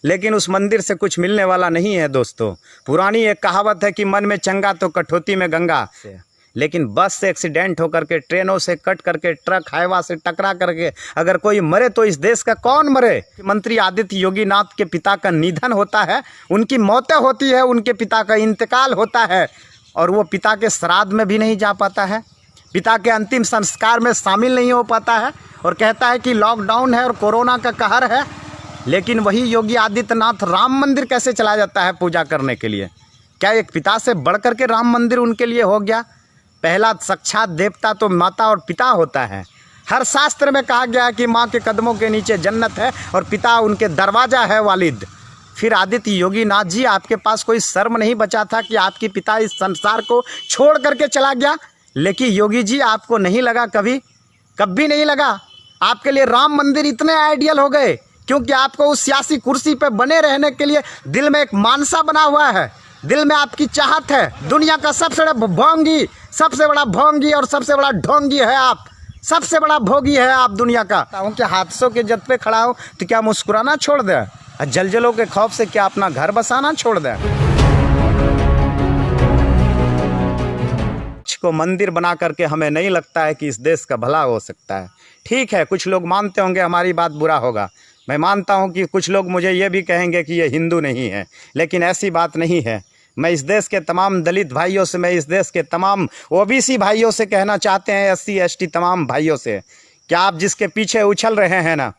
लेकिन उस मंदिर से कुछ मिलने वाला नहीं है दोस्तों। पुरानी एक कहावत है कि मन में चंगा तो कठौती में गंगा। लेकिन बस से एक्सीडेंट होकर के, ट्रेनों से कट करके, ट्रक हाईवा से टकरा करके अगर कोई मरे तो इस देश का कौन मरे? मंत्री आदित्य योगी नाथ के पिता का निधन होता है, उनकी मौतें होती है, उनके पिता का इंतकाल होता है और वो पिता के श्राद्ध में भी नहीं जा पाता है, पिता के अंतिम संस्कार में शामिल नहीं हो पाता है और कहता है कि लॉकडाउन है और कोरोना का कहर है। लेकिन वही योगी आदित्यनाथ राम मंदिर कैसे चला जाता है पूजा करने के लिए? क्या एक पिता से बढ़ करके राम मंदिर उनके लिए हो गया? पहला साक्षात देवता तो माता और पिता होता है। हर शास्त्र में कहा गया है कि माँ के कदमों के नीचे जन्नत है और पिता उनके दरवाज़ा है वालिद। फिर आदित्य योगी नाथ जी, आपके पास कोई शर्म नहीं बचा था कि आपके पिता इस संसार को छोड़ करके चला गया? लेकिन योगी जी, आपको नहीं लगा कभी नहीं लगा आपके लिए राम मंदिर इतने आइडियल हो गए? क्योंकि आपको उस सियासी कुर्सी पे बने रहने के लिए दिल में एक मानसा बना हुआ है, दिल में आपकी चाहत है। दुनिया का सबसे बड़ा भोंगी और सबसे बड़ा ढोंगी है आप, सबसे बड़ा भोगी है आप दुनिया का। कि हादसों के जद पे खड़ा हो तो क्या मुस्कुराना छोड़ दे? जलजलों के खौफ से क्या अपना घर बसाना छोड़ दे? को मंदिर बना करके हमें नहीं लगता है कि इस देश का भला हो सकता है। ठीक है, कुछ लोग मानते होंगे हमारी बात बुरा होगा, मैं मानता हूं कि कुछ लोग मुझे ये भी कहेंगे कि ये हिंदू नहीं है, लेकिन ऐसी बात नहीं है। मैं इस देश के तमाम दलित भाइयों से, मैं इस देश के तमाम ओबीसी भाइयों से कहना चाहते हैं, SC ST तमाम भाइयों से, कि आप जिसके पीछे उछल रहे हैं ना,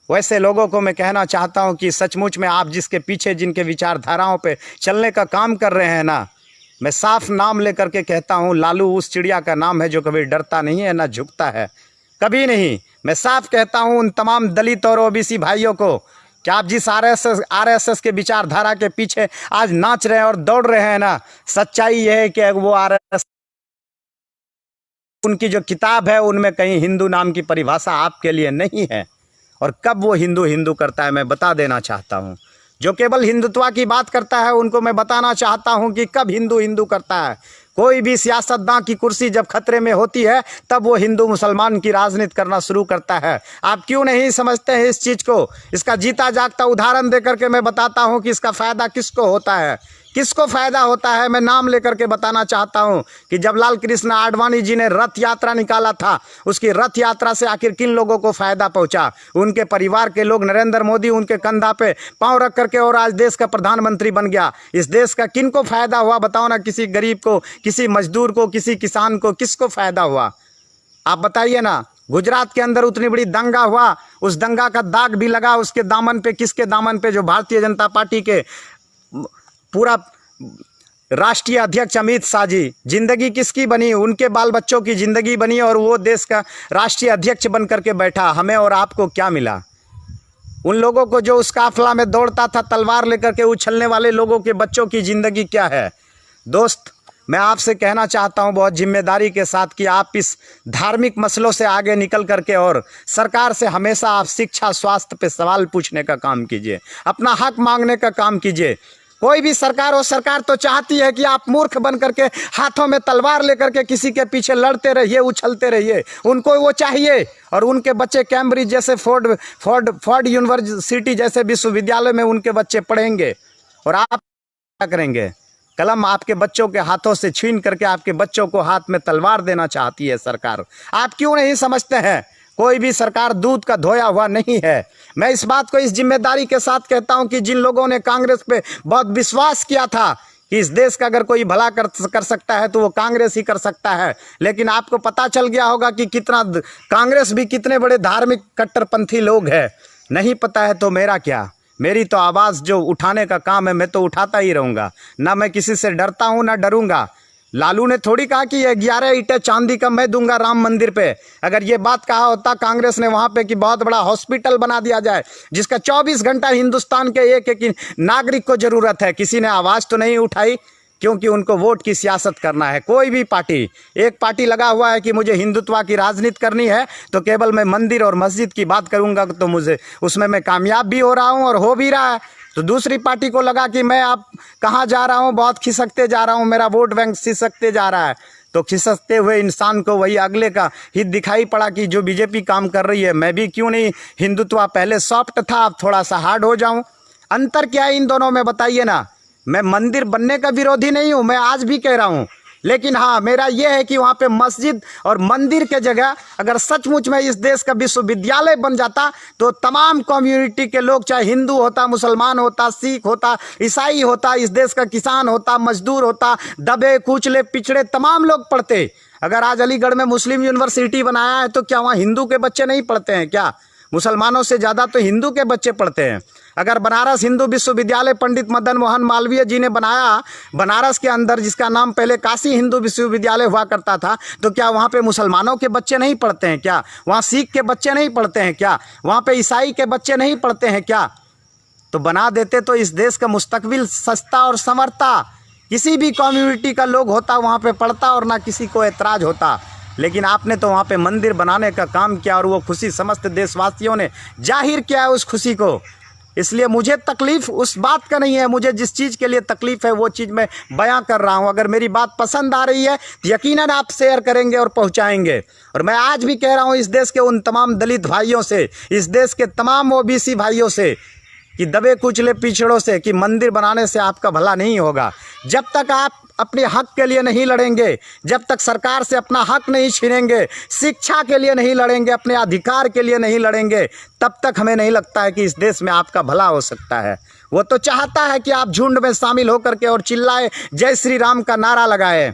वैसे लोगों को मैं कहना चाहता हूं कि सचमुच में आप जिसके पीछे, जिनके विचारधाराओं पे चलने का काम कर रहे हैं ना, मैं साफ नाम लेकर के कहता हूं, लालू उस चिड़िया का नाम है जो कभी डरता नहीं है ना झुकता है, कभी नहीं। मैं साफ कहता हूं उन तमाम दलित और ओबीसी भाइयों को कि आप जिस RSS के विचारधारा के पीछे आज नाच रहे हैं और दौड़ रहे हैं ना, सच्चाई यह है कि वो RSS, उनकी जो किताब है उनमें कहीं हिंदू नाम की परिभाषा आपके लिए नहीं है। और कब वो हिंदू करता है मैं बता देना चाहता हूँ। जो केवल हिंदुत्व की बात करता है उनको मैं बताना चाहता हूं कि कब हिंदू करता है। कोई भी सियासतदान की कुर्सी जब खतरे में होती है तब वो हिंदू मुसलमान की राजनीति करना शुरू करता है। आप क्यों नहीं समझते हैं इस चीज़ को? इसका जीता जागता उदाहरण देकर के मैं बताता हूं कि इसका फ़ायदा किसको होता है, किसको फ़ायदा होता है। मैं नाम लेकर के बताना चाहता हूं कि जब लाल कृष्ण आडवाणी जी ने रथ यात्रा निकाला था, उसकी रथ यात्रा से आखिर किन लोगों को फ़ायदा पहुंचा? उनके परिवार के लोग। नरेंद्र मोदी उनके कंधा पे पांव रख करके और आज देश का प्रधानमंत्री बन गया। इस देश का किन को फ़ायदा हुआ बताओ ना? किसी गरीब को, किसी मजदूर को, किसी किसान को, किसको फ़ायदा हुआ? आप बताइए ना। गुजरात के अंदर उतनी बड़ी दंगा हुआ, उस दंगा का दाग भी लगा उसके दामन पे। किसके दामन पे? जो भारतीय जनता पार्टी के पूरा राष्ट्रीय अध्यक्ष अमित शाह जी। जिंदगी किसकी बनी? उनके बाल बच्चों की जिंदगी बनी और वो देश का राष्ट्रीय अध्यक्ष बन करके बैठा। हमें और आपको क्या मिला? उन लोगों को जो उस काफिला में दौड़ता था तलवार लेकर के, उछलने वाले लोगों के बच्चों की जिंदगी क्या है? दोस्त, मैं आपसे कहना चाहता हूं बहुत जिम्मेदारी के साथ कि आप इस धार्मिक मसलों से आगे निकल करके और सरकार से हमेशा आप शिक्षा, स्वास्थ्य पे सवाल पूछने का काम कीजिए, अपना हक मांगने का काम कीजिए। कोई भी सरकार हो, सरकार तो चाहती है कि आप मूर्ख बन करके हाथों में तलवार लेकर के किसी के पीछे लड़ते रहिए, उछलते रहिए। उनको वो चाहिए और उनके बच्चे कैम्ब्रिज जैसे, फोर्ड यूनिवर्सिटी जैसे विश्वविद्यालय में उनके बच्चे पढ़ेंगे और आप क्या करेंगे? कलम आपके बच्चों के हाथों से छीन करके आपके बच्चों को हाथ में तलवार देना चाहती है सरकार। आप क्यों नहीं समझते हैं? कोई भी सरकार दूध का धोया हुआ नहीं है। मैं इस बात को इस जिम्मेदारी के साथ कहता हूं कि जिन लोगों ने कांग्रेस पे बहुत विश्वास किया था कि इस देश का अगर कोई भला कर सकता है तो वो कांग्रेस ही कर सकता है, लेकिन आपको पता चल गया होगा कि कितना कांग्रेस भी कितने बड़े धार्मिक कट्टरपंथी लोग हैं। नहीं पता है तो मेरा क्या? मेरी तो आवाज़ जो उठाने का काम है मैं तो उठाता ही रहूँगा। ना मैं किसी से डरता हूँ ना डरूंगा। लालू ने थोड़ी कहा कि 11 ईंटें चांदी का मैं दूंगा राम मंदिर पे। अगर ये बात कहा होता कांग्रेस ने वहां पे कि बहुत बड़ा हॉस्पिटल बना दिया जाए जिसका 24 घंटा हिंदुस्तान के एक नागरिक को जरूरत है, किसी ने आवाज़ तो नहीं उठाई, क्योंकि उनको वोट की सियासत करना है। कोई भी पार्टी, एक पार्टी लगा हुआ है कि मुझे हिंदुत्व की राजनीति करनी है तो केवल मैं मंदिर और मस्जिद की बात करूंगा तो मुझे उसमें मैं कामयाब भी हो रहा हूं और हो भी रहा है। तो दूसरी पार्टी को लगा कि मैं अब कहाँ जा रहा हूँ, बहुत खिसकते जा रहा हूँ, मेरा वोट बैंक खिसकते जा रहा है। तो खिसकते हुए इंसान को वही अगले का हित दिखाई पड़ा कि जो बीजेपी काम कर रही है मैं भी क्यों नहीं, हिंदुत्व पहले सॉफ्ट था अब थोड़ा सा हार्ड हो जाऊं। अंतर क्या है इन दोनों में, बताइए ना। मैं मंदिर बनने का विरोधी नहीं हूँ, मैं आज भी कह रहा हूँ, लेकिन हाँ मेरा यह है कि वहाँ पे मस्जिद और मंदिर के जगह अगर सचमुच में इस देश का विश्वविद्यालय बन जाता तो तमाम कम्युनिटी के लोग, चाहे हिंदू होता, मुसलमान होता, सिख होता, ईसाई होता, इस देश का किसान होता, मजदूर होता, दबे कुचले पिछड़े तमाम लोग पढ़ते। अगर आज अलीगढ़ में मुस्लिम यूनिवर्सिटी बनाया है तो क्या वहाँ हिंदू के बच्चे नहीं पढ़ते हैं क्या? मुसलमानों से ज़्यादा तो हिंदू के बच्चे पढ़ते हैं। अगर बनारस हिंदू विश्वविद्यालय पंडित मदन मोहन मालवीय जी ने बनाया बनारस के अंदर, जिसका नाम पहले काशी हिंदू विश्वविद्यालय हुआ करता था, तो क्या वहाँ पे मुसलमानों के बच्चे नहीं पढ़ते हैं क्या? वहाँ सिख के बच्चे नहीं पढ़ते हैं क्या? वहाँ पे ईसाई के बच्चे नहीं पढ़ते हैं क्या? तो बना देते तो इस देश का मुस्तकबिल सस्ता और संवरता, किसी भी कम्युनिटी का लोग होता वहाँ पे पढ़ता और ना किसी को एतराज़ होता। लेकिन आपने तो वहाँ पे मंदिर बनाने का काम किया और वो खुशी समस्त देशवासियों ने जाहिर किया है उस खुशी को। इसलिए मुझे तकलीफ़ उस बात का नहीं है, मुझे जिस चीज़ के लिए तकलीफ़ है वो चीज़ मैं बयां कर रहा हूं। अगर मेरी बात पसंद आ रही है तो यकीनन आप शेयर करेंगे और पहुंचाएंगे। और मैं आज भी कह रहा हूं इस देश के उन तमाम दलित भाइयों से, इस देश के तमाम ओबीसी भाइयों से, कि दबे कुचले पिछड़ों से, कि मंदिर बनाने से आपका भला नहीं होगा। जब तक आप अपने हक के लिए नहीं लड़ेंगे, जब तक सरकार से अपना हक नहीं छीनेंगे, शिक्षा के लिए नहीं लड़ेंगे, अपने अधिकार के लिए नहीं लड़ेंगे, तब तक हमें नहीं लगता है कि इस देश में आपका भला हो सकता है। वो तो चाहता है कि आप झुंड में शामिल होकर के और चिल्लाए, जय श्री राम का नारा लगाए।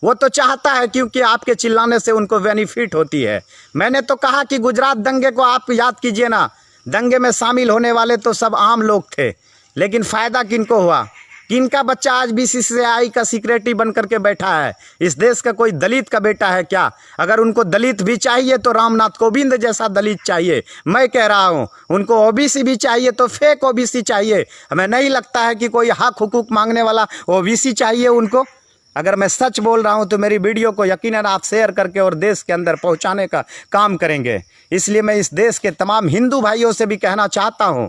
वो तो चाहता है, क्योंकि आपके चिल्लाने से उनको बेनिफिट होती है। मैंने तो कहा कि गुजरात दंगे को आप याद कीजिए ना, दंगे में शामिल होने वाले तो सब आम लोग थे, लेकिन फ़ायदा किनको हुआ? किनका बच्चा आज बीसीसीआई का सेक्रेटरी बन करके बैठा है? इस देश का कोई दलित का बेटा है क्या? अगर उनको दलित भी चाहिए तो रामनाथ कोविंद जैसा दलित चाहिए। मैं कह रहा हूँ उनको ओबीसी भी चाहिए तो फेक ओबीसी चाहिए। हमें नहीं लगता है कि कोई हक हुकूक मांगने वाला ओबीसी चाहिए उनको। अगर मैं सच बोल रहा हूं तो मेरी वीडियो को यकीनन आप शेयर करके और देश के अंदर पहुंचाने का काम करेंगे। इसलिए मैं इस देश के तमाम हिंदू भाइयों से भी कहना चाहता हूं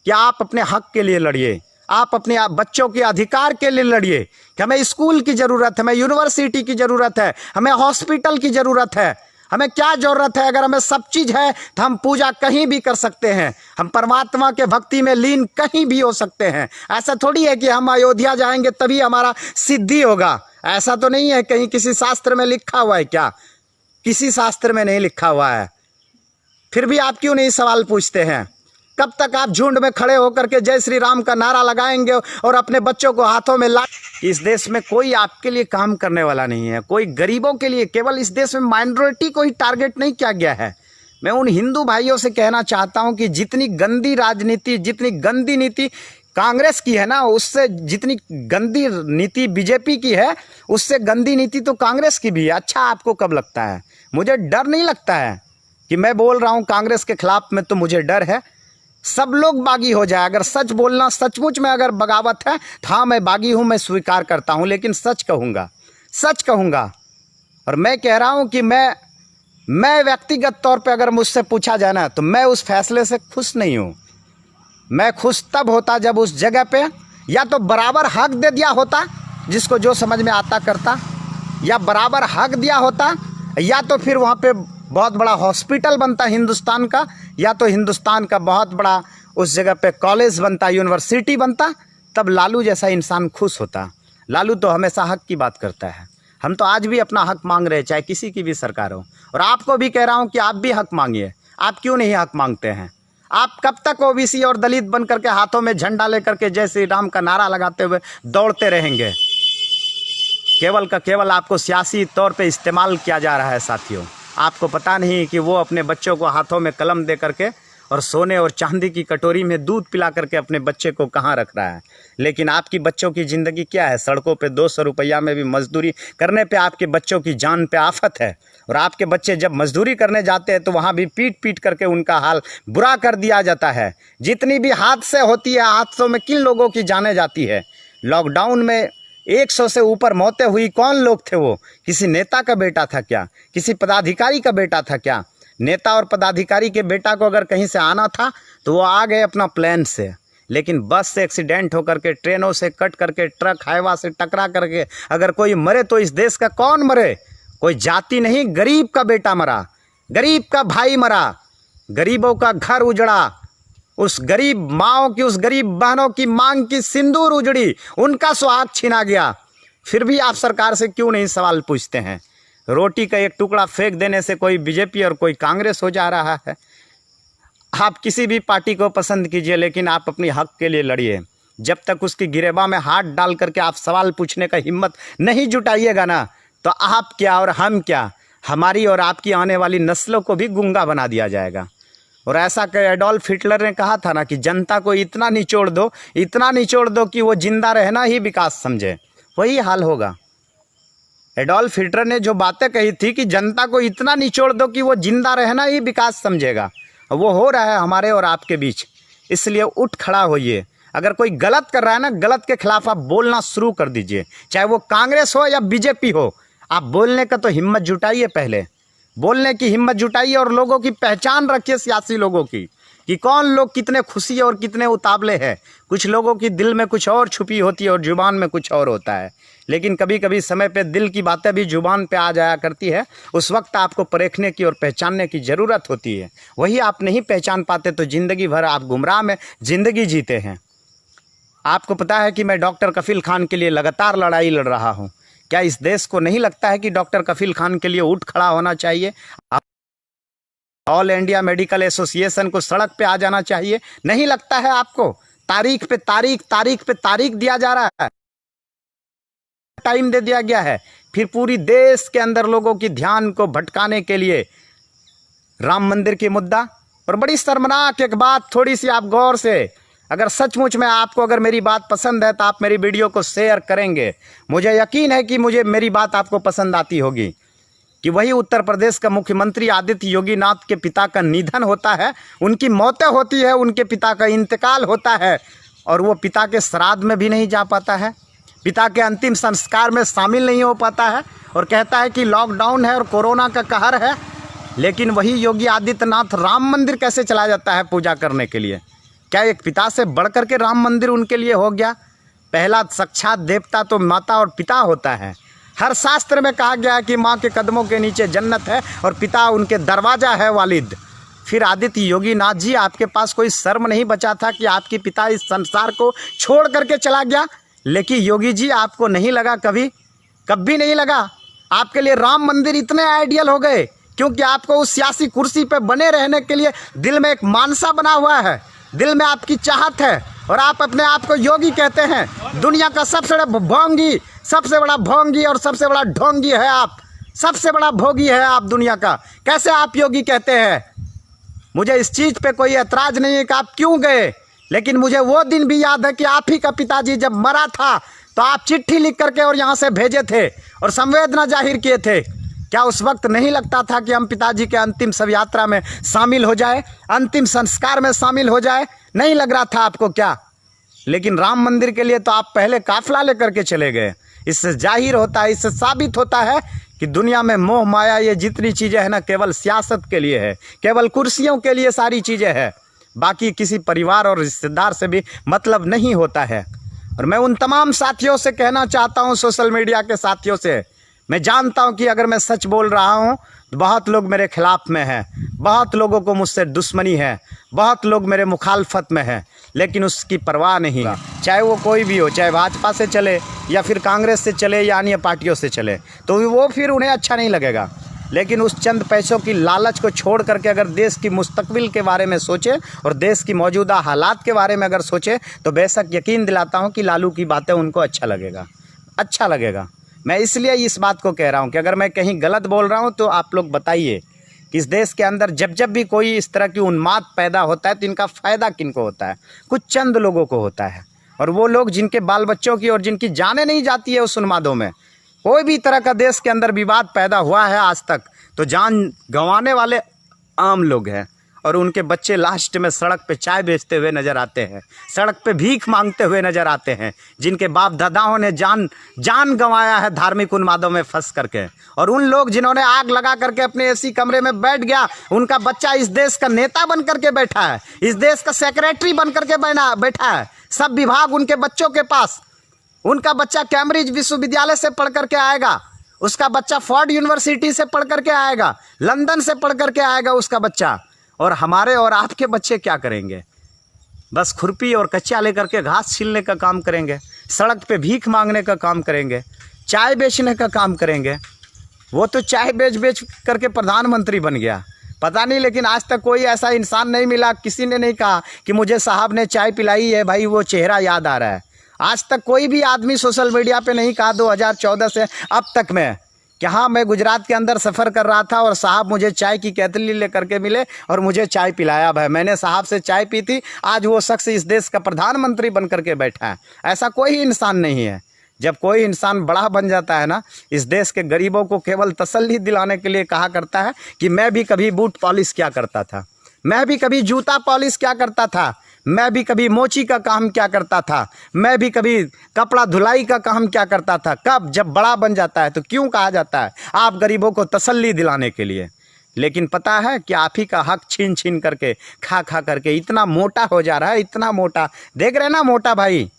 कि आप अपने हक के लिए लड़िए, आप अपने बच्चों के अधिकार के लिए लड़िए। कि हमें स्कूल की ज़रूरत है, हमें यूनिवर्सिटी की ज़रूरत है, हमें हॉस्पिटल की ज़रूरत है, हमें क्या ज़रूरत है? अगर हमें सब चीज़ है तो हम पूजा कहीं भी कर सकते हैं, हम परमात्मा के भक्ति में लीन कहीं भी हो सकते हैं। ऐसा थोड़ी है कि हम अयोध्या जाएंगे तभी हमारा सिद्धि होगा। ऐसा तो नहीं है, कहीं किसी शास्त्र में लिखा हुआ है क्या? किसी शास्त्र में नहीं लिखा हुआ है। फिर भी आप क्यों नहीं सवाल पूछते हैं? कब तक आप झुंड में खड़े होकर के जय श्री राम का नारा लगाएंगे और अपने बच्चों को हाथों में ला? इस देश में कोई आपके लिए काम करने वाला नहीं है, कोई गरीबों के लिए। केवल इस देश में माइनॉरिटी को ही टारगेट नहीं किया गया है। मैं उन हिंदू भाइयों से कहना चाहता हूं कि जितनी गंदी राजनीति, जितनी गंदी नीति कांग्रेस की है ना, उससे जितनी गंदी नीति बीजेपी की है, उससे गंदी नीति तो कांग्रेस की भी है। अच्छा आपको कब लगता है? मुझे डर नहीं लगता है कि मैं बोल रहा हूँ कांग्रेस के खिलाफ में, तो मुझे डर है सब लोग बागी हो जाए। अगर सच बोलना, सचमुच में अगर बगावत है तो हाँ मैं बागी हूँ, मैं स्वीकार करता हूँ, लेकिन सच कहूँगा, सच कहूँगा। और मैं कह रहा हूँ कि मैं व्यक्तिगत तौर पे अगर मुझसे पूछा जाए ना, तो मैं उस फैसले से खुश नहीं हूँ। मैं खुश तब होता जब उस जगह पे या तो बराबर हक दे दिया होता, जिसको जो समझ में आता करता, या बराबर हक दिया होता, या तो फिर वहाँ पे बहुत बड़ा हॉस्पिटल बनता हिंदुस्तान का, या तो हिंदुस्तान का बहुत बड़ा उस जगह पे कॉलेज बनता, यूनिवर्सिटी बनता। तब लालू जैसा इंसान खुश होता। लालू तो हमेशा हक की बात करता है। हम तो आज भी अपना हक मांग रहे हैं, चाहे किसी की भी सरकार हो। और आपको भी कह रहा हूँ कि आप भी हक मांगिए। आप क्यों नहीं हक मांगते हैं? आप कब तक ओबीसी और दलित बन करके हाथों में झंडा लेकर के जय श्री राम का नारा लगाते हुए दौड़ते रहेंगे? केवल का केवल आपको सियासी तौर पे इस्तेमाल किया जा रहा है साथियों। आपको पता नहीं कि वो अपने बच्चों को हाथों में कलम दे करके और सोने और चांदी की कटोरी में दूध पिला करके अपने बच्चे को कहाँ रख रहा है। लेकिन आपकी बच्चों की ज़िंदगी क्या है? सड़कों पे 200 रुपया में भी मजदूरी करने पे आपके बच्चों की जान पे आफत है। और आपके बच्चे जब मजदूरी करने जाते हैं तो वहाँ भी पीट पीट करके उनका हाल बुरा कर दिया जाता है। जितनी भी हादसे होती है, हादसों में किन लोगों की जानें जाती है? लॉकडाउन में 100 से ऊपर मौतें हुई। कौन लोग थे वो? किसी नेता का बेटा था क्या? किसी पदाधिकारी का बेटा था क्या? नेता और पदाधिकारी के बेटा को अगर कहीं से आना था तो वो आ गए अपना प्लेन से, लेकिन बस से एक्सीडेंट होकर के, ट्रेनों से कट करके, ट्रक हाईवा से टकरा करके अगर कोई मरे तो इस देश का कौन मरे? कोई जाति नहीं, गरीब का बेटा मरा, गरीब का भाई मरा, गरीबों का घर उजड़ा, उस गरीब माओ की, उस गरीब बहनों की मांग की सिंदूर उजड़ी, उनका सुहाग छीना गया। फिर भी आप सरकार से क्यों नहीं सवाल पूछते हैं? रोटी का एक टुकड़ा फेंक देने से कोई बीजेपी और कोई कांग्रेस हो जा रहा है। आप किसी भी पार्टी को पसंद कीजिए, लेकिन आप अपनी हक के लिए लड़िए। जब तक उसकी गिरेबा में हाथ डाल करके आप सवाल पूछने का हिम्मत नहीं जुटाइएगा ना, तो आप क्या और हम क्या, हमारी और आपकी आने वाली नस्लों को भी गूंगा बना दिया जाएगा। और ऐसा कि एडोल्फ हिटलर ने कहा था ना कि जनता को इतना निचोड़ दो, इतना निचोड़ दो कि वो जिंदा रहना ही विकास समझे। वही हाल होगा। एडोल्फ हिटलर ने जो बातें कही थी कि जनता को इतना निचोड़ दो कि वो जिंदा रहना ही विकास समझेगा, वो हो रहा है हमारे और आपके बीच। इसलिए उठ खड़ा होइए। अगर कोई गलत कर रहा है ना, गलत के खिलाफ आप बोलना शुरू कर दीजिए, चाहे वो कांग्रेस हो या बीजेपी हो। आप बोलने का तो हिम्मत जुटाइए, पहले बोलने की हिम्मत जुटाइए और लोगों की पहचान रखिए, सियासी लोगों की, कि कौन लोग कितने खुशी और कितने उतावले हैं। कुछ लोगों की दिल में कुछ और छुपी होती है और जुबान में कुछ और होता है। लेकिन कभी कभी समय पे दिल की बातें भी जुबान पे आ जाया करती है। उस वक्त आपको परखने की और पहचानने की ज़रूरत होती है। वही आप नहीं पहचान पाते तो ज़िंदगी भर आप गुमराह में ज़िंदगी जीते हैं। आपको पता है कि मैं डॉक्टर कफील खान के लिए लगातार लड़ाई लड़ रहा हूँ। क्या इस देश को नहीं लगता है कि डॉक्टर कफील खान के लिए उठ खड़ा होना चाहिए? ऑल इंडिया मेडिकल एसोसिएशन को सड़क पे आ जाना चाहिए? नहीं लगता है आपको? तारीख पे तारीख, तारीख पे तारीख दिया जा रहा है, टाइम दे दिया गया है। फिर पूरी देश के अंदर लोगों की ध्यान को भटकाने के लिए राम मंदिर की मुद्दा। और बड़ी शर्मनाक एक बात, थोड़ी सी आप गौर से, अगर सचमुच में आपको अगर मेरी बात पसंद है तो आप मेरी वीडियो को शेयर करेंगे। मुझे यकीन है कि मेरी बात आपको पसंद आती होगी। कि वही उत्तर प्रदेश का मुख्यमंत्री आदित्य योगी नाथ के पिता का निधन होता है, उनकी मौतें होती है, उनके पिता का इंतकाल होता है, और वो पिता के श्राद्ध में भी नहीं जा पाता है, पिता के अंतिम संस्कार में शामिल नहीं हो पाता है, और कहता है कि लॉकडाउन है और कोरोना का कहर है। लेकिन वही योगी आदित्यनाथ राम मंदिर कैसे चला जाता है पूजा करने के लिए? क्या एक पिता से बढ़कर के राम मंदिर उनके लिए हो गया? पहला साक्षात देवता तो माता और पिता होता है। हर शास्त्र में कहा गया है कि माँ के कदमों के नीचे जन्नत है और पिता उनके दरवाज़ा है वालिद। फिर आदित्य योगी नाथ जी, आपके पास कोई शर्म नहीं बचा था कि आपके पिता इस संसार को छोड़ करके चला गया? लेकिन योगी जी, आपको नहीं लगा कभी नहीं लगा? आपके लिए राम मंदिर इतने आइडियल हो गए क्योंकि आपको उस सियासी कुर्सी पे बने रहने के लिए दिल में एक मानसा बना हुआ है, दिल में आपकी चाहत है, और आप अपने आप को योगी कहते हैं। दुनिया का सबसे बड़ा भोंगी, सबसे बड़ा भोंगी और सबसे बड़ा ढोंगी है आप, सबसे बड़ा भोगी है आप दुनिया का। कैसे आप योगी कहते हैं? मुझे इस चीज़ पे कोई ऐतराज़ नहीं है कि आप क्यों गए, लेकिन मुझे वो दिन भी याद है कि आप ही का पिताजी जब मरा था तो आप चिट्ठी लिख करके और यहाँ से भेजे थे और संवेदना जाहिर किए थे। क्या उस वक्त नहीं लगता था कि हम पिताजी के अंतिम शव यात्रा में शामिल हो जाए, अंतिम संस्कार में शामिल हो जाए? नहीं लग रहा था आपको क्या? लेकिन राम मंदिर के लिए तो आप पहले काफिला लेकर के चले गए। इससे जाहिर होता है, इससे साबित होता है कि दुनिया में मोह माया ये जितनी चीज़ें हैं ना, केवल सियासत के लिए है, केवल कुर्सियों के लिए सारी चीज़ें हैं। बाकी किसी परिवार और रिश्तेदार से भी मतलब नहीं होता है। और मैं उन तमाम साथियों से कहना चाहता हूँ, सोशल मीडिया के साथियों से, मैं जानता हूँ कि अगर मैं सच बोल रहा हूँ तो बहुत लोग मेरे खिलाफ में हैं, बहुत लोगों को मुझसे दुश्मनी है, बहुत लोग मेरे मुखालफत में हैं, लेकिन उसकी परवाह नहीं। चाहे वो कोई भी हो, चाहे भाजपा से चले या फिर कांग्रेस से चले या अन्य पार्टियों से चले, तो वो फिर उन्हें अच्छा नहीं लगेगा। लेकिन उस चंद पैसों की लालच को छोड़ करके अगर देश की मुस्तकबिल के बारे में सोचे और देश की मौजूदा हालात के बारे में अगर सोचे, तो बेशक यकीन दिलाता हूँ कि लालू की बातें उनको अच्छा लगेगा। मैं इसलिए इस बात को कह रहा हूँ कि अगर मैं कहीं गलत बोल रहा हूँ तो आप लोग बताइए कि इस देश के अंदर जब भी कोई इस तरह की उन्माद पैदा होता है तो इनका फ़ायदा किनको होता है? कुछ चंद लोगों को होता है, और वो लोग जिनके बाल बच्चों की और जिनकी जानें नहीं जाती है उस उन्मादों में। कोई भी तरह का देश के अंदर विवाद पैदा हुआ है आज तक तो जान गंवाने वाले आम लोग हैं, और उनके बच्चे लास्ट में सड़क पे चाय बेचते हुए नज़र आते हैं, सड़क पे भीख मांगते हुए नज़र आते हैं, जिनके बाप दादाओं ने जान गंवाया है धार्मिक उन्मादों में फंस करके। और उन लोग जिन्होंने आग लगा करके अपने एसी कमरे में बैठ गया, उनका बच्चा इस देश का नेता बन करके बैठा है, इस देश का सेक्रेटरी बन करके बैठा है, सब विभाग उनके बच्चों के पास। उनका बच्चा कैम्ब्रिज विश्वविद्यालय से पढ़ करके आएगा, उसका बच्चा फोर्ड यूनिवर्सिटी से पढ़ करके आएगा, लंदन से पढ़ करके आएगा उसका बच्चा। और हमारे और आपके बच्चे क्या करेंगे? बस खुरपी और कच्चा लेकर के घास छीलने का काम करेंगे, सड़क पे भीख मांगने का काम करेंगे, चाय बेचने का काम करेंगे। वो तो चाय बेच करके प्रधानमंत्री बन गया, पता नहीं, लेकिन आज तक कोई ऐसा इंसान नहीं मिला, किसी ने नहीं कहा कि मुझे साहब ने चाय पिलाई है भाई, वो चेहरा याद आ रहा है। आज तक कोई भी आदमी सोशल मीडिया पे नहीं कहा 2014 से अब तक में कि हाँ मैं गुजरात के अंदर सफ़र कर रहा था और साहब मुझे चाय की केतली ले करके मिले और मुझे चाय पिलाया भाई, मैंने साहब से चाय पी थी, आज वो शख्स इस देश का प्रधानमंत्री बन करके बैठा है। ऐसा कोई इंसान नहीं है। जब कोई इंसान बड़ा बन जाता है ना, इस देश के गरीबों को केवल तसल्ली दिलाने के लिए कहा करता है कि मैं भी कभी बूट पॉलिश क्या करता था, मैं भी कभी जूता पॉलिश क्या करता था, मैं भी कभी मोची का काम क्या करता था, मैं भी कभी कपड़ा धुलाई का काम क्या करता था। कब? जब बड़ा बन जाता है तो क्यों कहा जाता है? आप गरीबों को तसल्ली दिलाने के लिए। लेकिन पता है कि आप ही का हक छीन छीन करके खा करके इतना मोटा हो जा रहा है, इतना मोटा। देख रहे हैं ना मोटा भाई,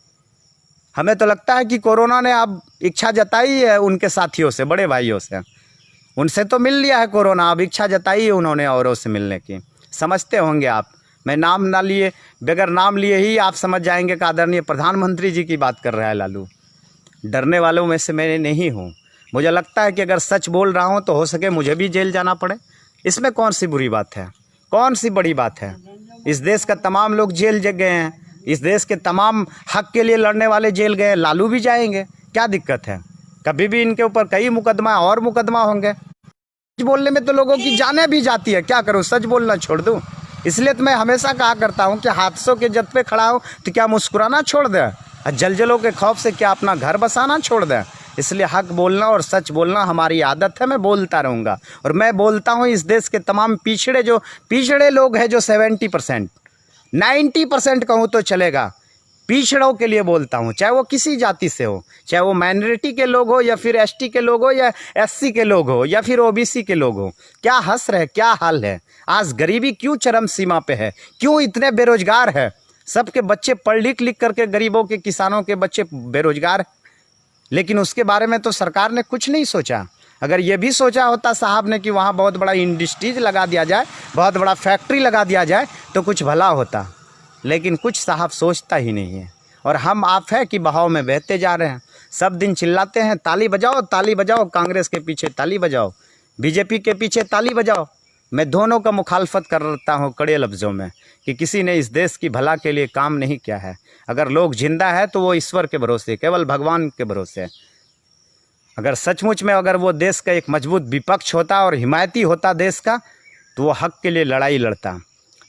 हमें तो लगता है कि कोरोना ने अब इच्छा जताई है उनके साथियों से, बड़े भाइयों से, उनसे तो मिल लिया है कोरोना, अब इच्छा जताई है उन्होंने औरों से मिलने की। समझते होंगे आप, मैं नाम ना लिए, बगैर नाम लिए ही आप समझ जाएंगे कि आदरणीय प्रधानमंत्री जी की बात कर रहा है लालू। डरने वालों में से मैं नहीं हूँ। मुझे लगता है कि अगर सच बोल रहा हूँ तो हो सके मुझे भी जेल जाना पड़े, इसमें कौन सी बुरी बात है, कौन सी बड़ी बात है। इस देश का तमाम लोग जेल गए हैं, इस देश के तमाम हक के लिए लड़ने वाले जेल गए, लालू भी जाएंगे, क्या दिक्कत है। कभी भी इनके ऊपर कई मुकदमा और मुकदमा होंगे। सच बोलने में तो लोगों की जानें भी जाती है, क्या करूँ, सच बोलना छोड़ दूँ। इसलिए तो मैं हमेशा कहा करता हूँ कि हादसों के जद पे खड़ा हो तो क्या मुस्कुराना छोड़ दें, और जलजलों के खौफ से क्या अपना घर बसाना छोड़ दें। इसलिए हक बोलना और सच बोलना हमारी आदत है, मैं बोलता रहूँगा। और मैं बोलता हूँ इस देश के तमाम पिछड़े लोग हैं, जो 70%, 90% कहूँ तो चलेगा, पिछड़ों के लिए बोलता हूँ। चाहे वो किसी जाति से हो, चाहे वो माइनॉरिटी के लोग हो या फिर एसटी के लोग हो या एससी के लोग हो या फिर ओबीसी के लोग हो। क्या हंस रहे, क्या हाल है। आज गरीबी क्यों चरम सीमा पे है, क्यों इतने बेरोजगार है। सबके बच्चे पढ़ लिख करके, गरीबों के, किसानों के बच्चे बेरोजगार हैं। लेकिन उसके बारे में तो सरकार ने कुछ नहीं सोचा। अगर ये भी सोचा होता साहब ने कि वहाँ बहुत बड़ा इंडस्ट्रीज लगा दिया जाए, बहुत बड़ा फैक्ट्री लगा दिया जाए तो कुछ भला होता। लेकिन कुछ साहब सोचता ही नहीं है। और हम आप है कि बहाव में बहते जा रहे हैं। सब दिन चिल्लाते हैं ताली बजाओ, ताली बजाओ, कांग्रेस के पीछे ताली बजाओ, बीजेपी के पीछे ताली बजाओ। मैं दोनों का मुखालफत करता हूँ कड़े लफ्ज़ों में कि किसी ने इस देश की भला के लिए काम नहीं किया है। अगर लोग जिंदा है तो वो ईश्वर के भरोसे, केवल भगवान के भरोसे। अगर सचमुच में अगर वो देश का एक मजबूत विपक्ष होता और हिमायती होता देश का, तो वो हक के लिए लड़ाई लड़ता।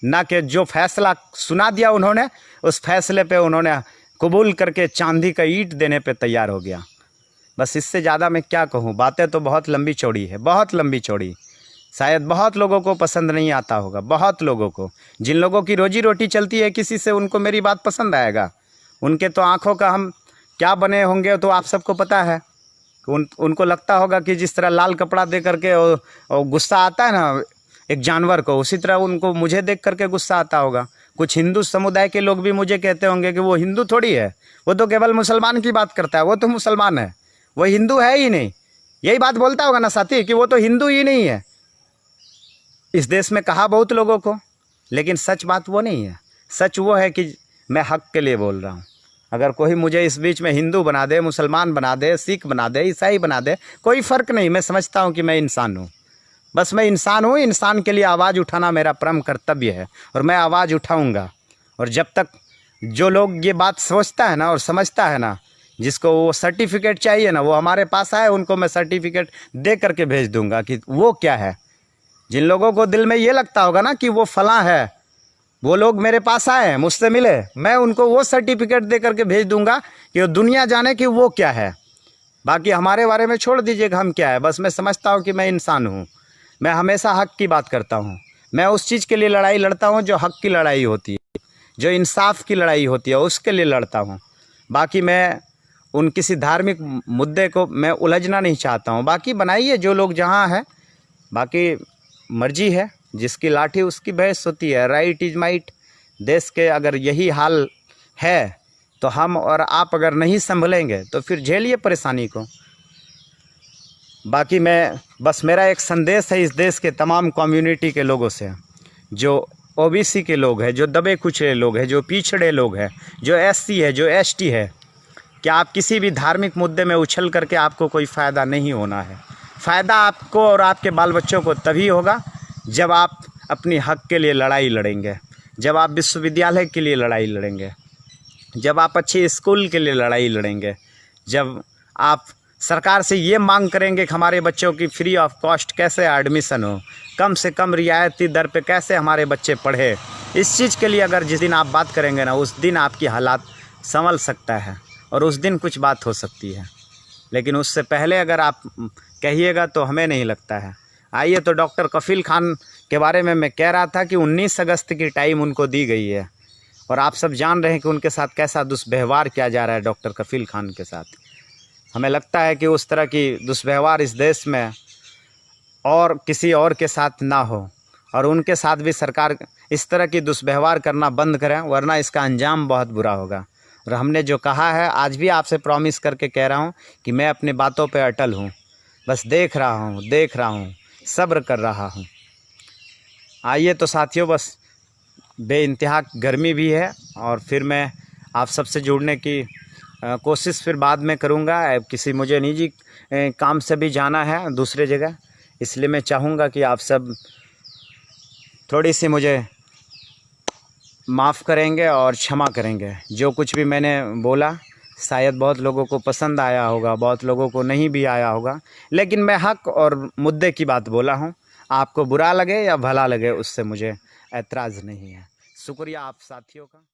ना कि जो फैसला सुना दिया उन्होंने, उस फैसले पे उन्होंने कबूल करके चांदी का ईंट देने पे तैयार हो गया। बस इससे ज़्यादा मैं क्या कहूँ। बातें तो बहुत लंबी चौड़ी है, बहुत लंबी चौड़ी। शायद बहुत लोगों को पसंद नहीं आता होगा, बहुत लोगों को। जिन लोगों की रोजी रोटी चलती है किसी से, उनको मेरी बात पसंद आएगा। उनके तो आँखों का हम क्या बने होंगे तो आप सबको पता है। उनको लगता होगा कि जिस तरह लाल कपड़ा दे करके और गुस्सा आता है ना एक जानवर को, उसी तरह उनको मुझे देख करके गुस्सा आता होगा। कुछ हिंदू समुदाय के लोग भी मुझे कहते होंगे कि वो हिंदू थोड़ी है, वो तो केवल मुसलमान की बात करता है, वो तो मुसलमान है, वो हिंदू है ही नहीं। यही बात बोलता होगा ना साथी कि वो तो हिंदू ही नहीं है। इस देश में कहा बहुत लोगों को, लेकिन सच बात वो नहीं है। सच वो है कि मैं हक के लिए बोल रहा हूँ। अगर कोई मुझे इस बीच में हिंदू बना दे, मुसलमान बना दे, सिख बना दे, ईसाई बना दे, कोई फ़र्क नहीं। मैं समझता हूँ कि मैं इंसान हूँ, बस मैं इंसान हूँ। इंसान के लिए आवाज़ उठाना मेरा परम कर्तव्य है और मैं आवाज़ उठाऊँगा। और जब तक जो लोग ये बात सोचता है ना और समझता है ना, जिसको वो सर्टिफिकेट चाहिए ना, वो हमारे पास आए, उनको मैं सर्टिफिकेट दे करके भेज दूँगा कि वो क्या है। जिन लोगों को दिल में ये लगता होगा ना कि वो फलां है, वो लोग मेरे पास आए, मुझसे मिले, मैं उनको वो सर्टिफिकेट दे करके भेज दूंगा कि वो दुनिया जाने कि वो क्या है। बाकी हमारे बारे में छोड़ दीजिए कि हम क्या है। बस मैं समझता हूँ कि मैं इंसान हूँ। मैं हमेशा हक की बात करता हूँ। मैं उस चीज़ के लिए लड़ाई लड़ता हूँ जो हक की लड़ाई होती है, जो इंसाफ की लड़ाई होती है, उसके लिए लड़ता हूँ। बाकी मैं उन किसी धार्मिक मुद्दे को मैं उलझना नहीं चाहता हूँ। बाकी बनाइए जो लोग जहाँ है, बाकी मर्जी है, जिसकी लाठी उसकी भैंस होती है। Right is might. देश के अगर यही हाल है तो हम और आप अगर नहीं संभलेंगे तो फिर झेलिए परेशानी को। बाकी मैं बस मेरा एक संदेश है इस देश के तमाम कम्युनिटी के लोगों से, जो ओबीसी के लोग हैं, जो दबे कुचले लोग हैं, जो पिछड़े लोग हैं, जो एससी है, जो एसटी है, क्या आप किसी भी धार्मिक मुद्दे में उछल करके आपको कोई फ़ायदा नहीं होना है। फ़ायदा आपको और आपके बाल बच्चों को तभी होगा जब आप अपनी हक के लिए लड़ाई लड़ेंगे, जब आप विश्वविद्यालय के लिए लड़ाई लड़ेंगे, जब आप अच्छे स्कूल के लिए लड़ाई लड़ेंगे, जब आप सरकार से ये मांग करेंगे कि हमारे बच्चों की फ्री ऑफ कॉस्ट कैसे एडमिशन हो, कम से कम रियायती दर पे कैसे हमारे बच्चे पढ़े। इस चीज़ के लिए अगर जिस दिन आप बात करेंगे ना, उस दिन आपकी हालात संभल सकता है और उस दिन कुछ बात हो सकती है। लेकिन उससे पहले अगर आप कहिएगा तो हमें नहीं लगता है। आइए, तो डॉक्टर कफ़ील खान के बारे में मैं कह रहा था कि 19 अगस्त की टाइम उनको दी गई है और आप सब जान रहे हैं कि उनके साथ कैसा दुष्व्यवहार किया जा रहा है डॉक्टर कफ़ील खान के साथ। हमें लगता है कि उस तरह की दुष्व्यवहार इस देश में और किसी और के साथ ना हो और उनके साथ भी सरकार इस तरह की दुष्व्यवहार करना बंद करें, वरना इसका अंजाम बहुत बुरा होगा। और हमने जो कहा है, आज भी आपसे प्रॉमिस करके कह रहा हूँ कि मैं अपनी बातों पे अटल हूँ। बस देख रहा हूँ, सब्र कर रहा हूँ। आइए तो साथियों, बस बेइंतहा गर्मी भी है और फिर मैं आप सबसे जुड़ने की कोशिश फिर बाद में करूँगा। किसी मुझे निजी काम से भी जाना है दूसरे जगह, इसलिए मैं चाहूँगा कि आप सब थोड़ी सी मुझे माफ़ करेंगे और क्षमा करेंगे। जो कुछ भी मैंने बोला शायद बहुत लोगों को पसंद आया होगा, बहुत लोगों को नहीं भी आया होगा, लेकिन मैं हक़ और मुद्दे की बात बोला हूँ। आपको बुरा लगे या भला लगे, उससे मुझे ऐतराज़ नहीं है। शुक्रिया आप साथियों का।